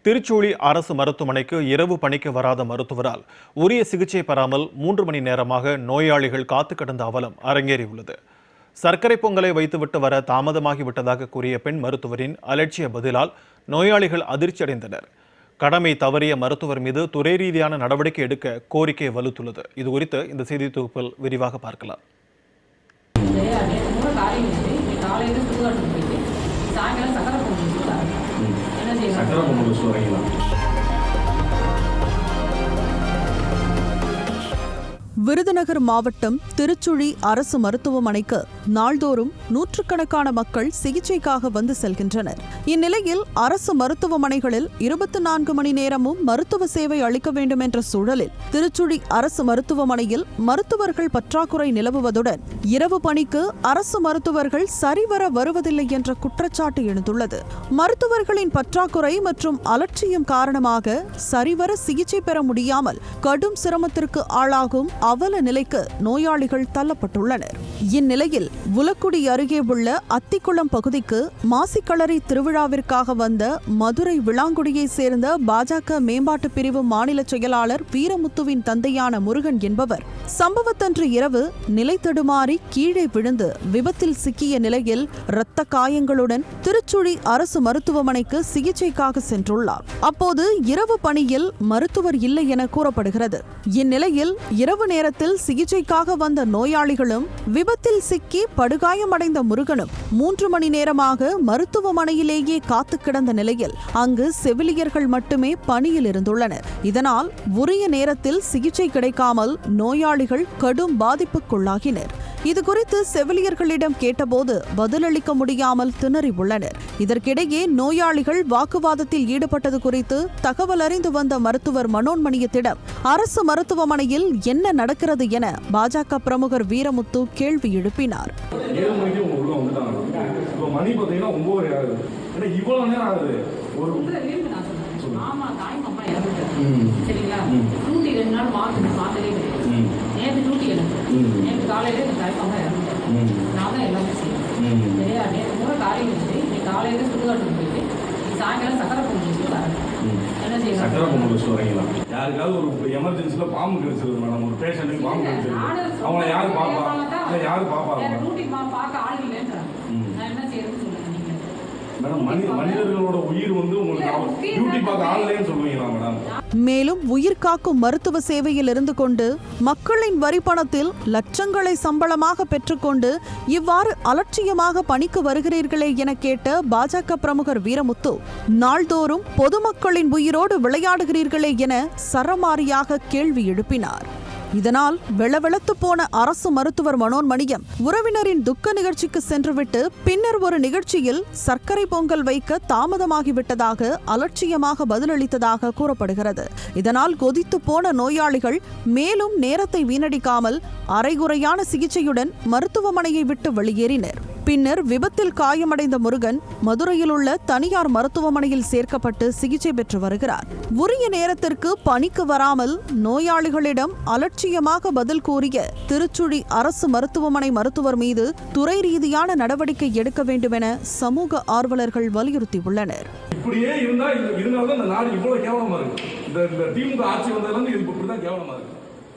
திருச்சூழி அரசு மருத்துவமனைக்கு இரவு பணிக்கு வராத மருத்துவரால் உரிய சிகிச்சை பெறாமல் 3 மணி நேரமாக நோயாளிகள் காத்து கிடந்த அவலம் அரங்கேறியுள்ளது. சர்க்கரை பொங்கலை வைத்துவிட்டு வர தாமதமாகிவிட்டதாக கூறிய பெண் மருத்துவரின் அலட்சிய பதிலால் நோயாளிகள் அதிர்ச்சியடைந்தனர். கடமை தவறிய மருத்துவர் மீது துறை ரீதியான நடவடிக்கை எடுக்க கோரிக்கை வலுத்துள்ளது. இது குறித்து இந்த செய்தி தொகுப்பில் விரிவாக பார்க்கலாம். விருதுநகர் மாவட்டம் திருச்சுழி அரசு மருத்துவமனைக்கு நாள்தோறும் நூற்றுக்கணக்கான மக்கள் சிகிச்சைக்காக வந்து செல்கின்றனர். இந்நிலையில் அரசு மருத்துவமனைகளில் 24 மணி நேரமும் மருத்துவ சேவை அளிக்க வேண்டும் என்ற சூழலில் திருச்சுழி அரசு மருத்துவமனையில் மருத்துவர்கள் பற்றாக்குறை நிலவுவதுடன் இரவு பணிக்கு அரசு மருத்துவர்கள் சரிவர வருவதில்லை என்ற குற்றச்சாட்டு எழுந்துள்ளது. மருத்துவர்களின் பற்றாக்குறை மற்றும் அலட்சியம் காரணமாக சரிவர சிகிச்சை பெற முடியாமல் கடும் சிரமத்திற்கு ஆளாகும் அவல நிலைக்கு நோயாளிகள் தள்ளப்பட்டுள்ளனர். இந்நிலையில் உலக்குடி அருகே உள்ள அத்திக்குளம் பகுதிக்கு மாசிக்களரி திருவிழாவிற்காக வந்த மதுரை விளாங்குடியை சேர்ந்த பாஜக மேம்பாட்டு பிரிவு மாநில செயலாளர் வீரமுத்துவின் தந்தையான முருகன் என்பவர் சம்பவத்தன்று இரவு நிலை தடுமாறி கீழே விழுந்து விபத்தில் சிக்கிய நிலையில் இரத்த காயங்களுடன் திருச்சுழி அரசு மருத்துவமனைக்கு சிகிச்சைக்காக சென்றுள்ளார். அப்போது இரவு பணியில் மருத்துவர் இல்லை என கூறப்படுகிறது. இந்நிலையில் இரவு நேரத்தில் சிகிச்சைக்காக வந்த நோயாளிகளும் விபத்தில் சிக்கி படுகாயமடைந்த முருகனும் 3 மணி நேரமாக மருத்துவமனையிலேயே காத்து கிடந்த நிலையில் அங்கு செவிலியர்கள் மட்டுமே பணியில் இருந்துள்ளனர். இதனால் உரிய நேரத்தில் சிகிச்சை கிடைக்காமல் நோயாளிகள் கடும் பாதிப்புக்குள்ளாகினர். இதுகுறித்து செவிலியர்களிடம் கேட்டபோது பதிலளிக்க முடியாமல் திணறி உள்ளனர். இதற்கிடையே நோயாளிகள் வாக்குவாதத்தில் ஈடுபட்டது குறித்து தகவல் அறிந்து வந்த மருத்துவர் மனோன்மணியத்திடம் அரசு மருத்துவமனையில் என்ன நடக்கிறது என பாஜக பிரமுகர் வீரமுத்து கேள்வி எழுப்பினார். யாருக்காவது ஒரு எமர்ஜென்சில பாம்பு கிடைச்சிருக்கு மேடம், ஒரு பேஷண்ட்டுக்கு பாம்பு கிடைச்சிருக்கு, அவங்கள யாரு பாப்பாங்க மேடம்? மனிதர்களோட உயிர் வந்து உங்களுக்கு டியூட்டி பார்க்க ஆன்லைன் சொல்லுவீங்களா மேடம்? மேலும் உயிர் காக்கும் மருத்துவ சேவையில் இருந்து கொண்டு மக்களின் வரி பணத்தில் லட்சங்களை சம்பளமாக பெற்றுக்கொண்டு இவ்வாறு அலட்சியமாக பணிக்கு வருகிறீர்களே என கேட்ட பாஜக பிரமுகர் வீரமுத்து, நாள்தோறும் பொதுமக்களின் உயிரோடு விளையாடுகிறீர்களே என சரமாரியாக கேள்வி எழுப்பினார். இதனால் வெளவெளத்து போன அரசு மருத்துவர் மனோன்மணியம் உறவினரின் துக்க நிகழ்ச்சிக்கு சென்றுவிட்டு பின்னர் ஒரு நிகழ்ச்சியில் சர்க்கரை பொங்கல் வைக்க தாமதமாகிவிட்டதாக அலட்சியமாக பதிலளித்ததாக கூறப்படுகிறது. இதனால் கொதித்து போன நோயாளிகள் மேலும் நேரத்தை வீணடிக்காமல் அரைகுறையான சிகிச்சையுடன் மருத்துவமனையை விட்டு வெளியேறினர். பின்னர் விபத்தில் காயமடைந்த முருகன் மதுரையில் உள்ள தனியார் மருத்துவமனையில் சேர்க்கப்பட்டு சிகிச்சை பெற்று வருகிறார். உரிய நேரத்திற்கு பணிக்கு வராமல் நோயாளிகளிடம் அலட்சியமாக பதில் கூறிய திருச்சுழி அரசு மருத்துவமனை மருத்துவர் மீது துறை ரீதியான நடவடிக்கை எடுக்க வேண்டும் என சமூக ஆர்வலர்கள் வலியுறுத்தியுள்ளனர். இப்படியே இருந்தால் இந்த நாடு இவ்வளவு கேவலமா இருக்கு. இந்த திமுக ஆட்சி வந்ததுல இருந்து இப்படிதான் கேவலமா இருக்கு.